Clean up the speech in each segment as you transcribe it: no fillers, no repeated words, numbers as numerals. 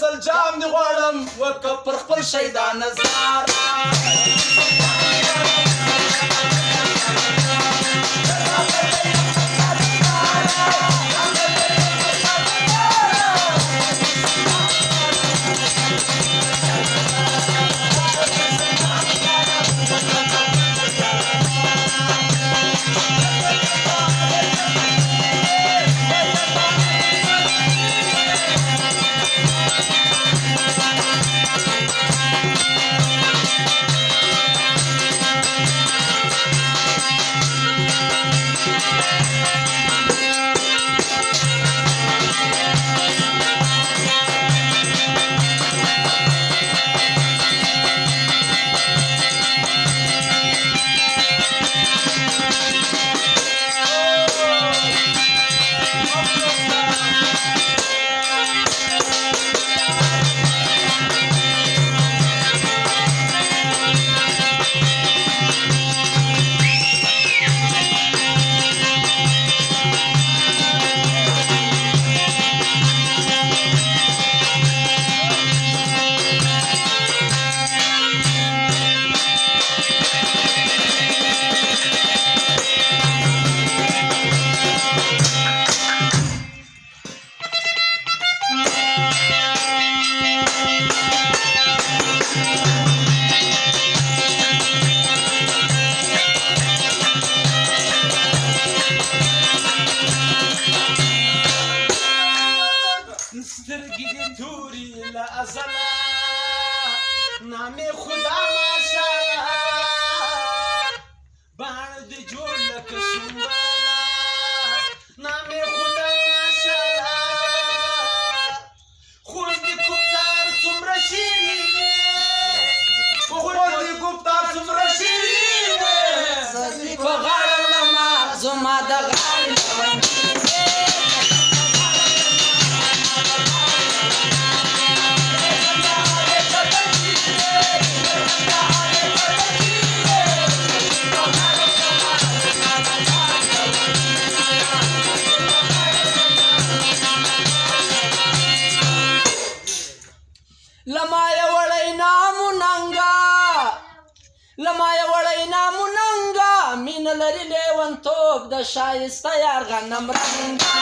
وصل جام دي غوړم وکپر خپل شیطان نظر नामे खुदा माशाल्लाह बाण दे जोड़ लक सुंबाला नामे खुदा माशाल्लाह खुद गुप्तार तुमरा शीरीने खुद गुप्तार तुमरा शीरीने सदी को गाड़ना मा जुमा दा لمایا وړی ناموننګا مین لري لیونتوب د شایسته یار غنم رنګا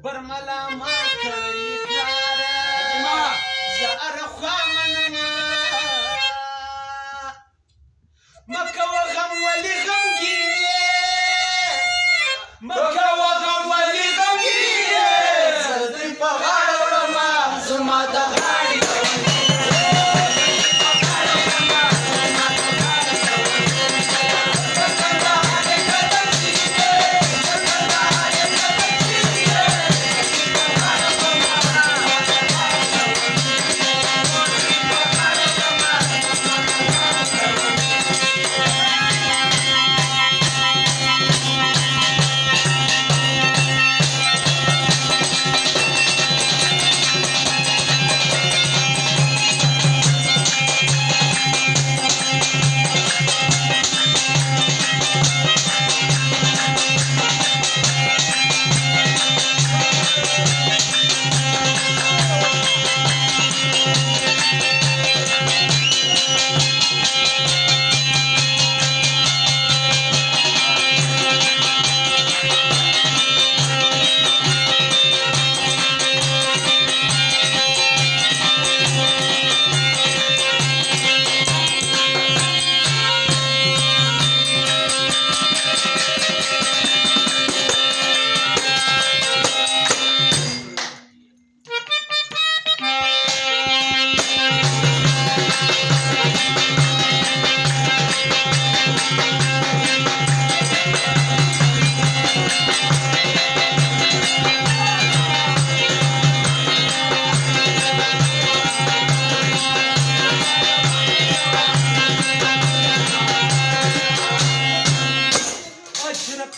برملا ما کړی کار زه ارخوا منما مکوه غم ولی غمګینې مکوه غم ولی غمګینې زه دې په غاړه وړمه زما د غاړې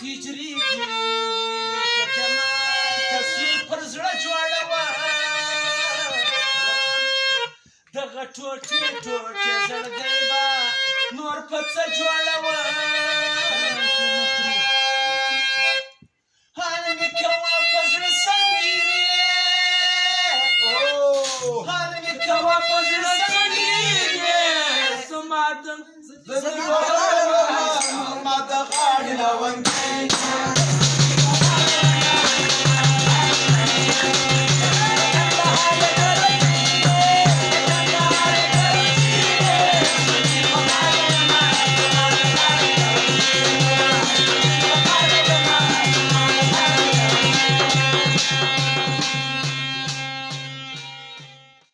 هجري د جمال تصویر پر زړه جوړوه دغه ټوټې ټوټې زړګی به نور په څه جوړوه حال مې کوه په زړه سنګینې حال مې کوه په زړه سنګینې زما د غاړې لونګ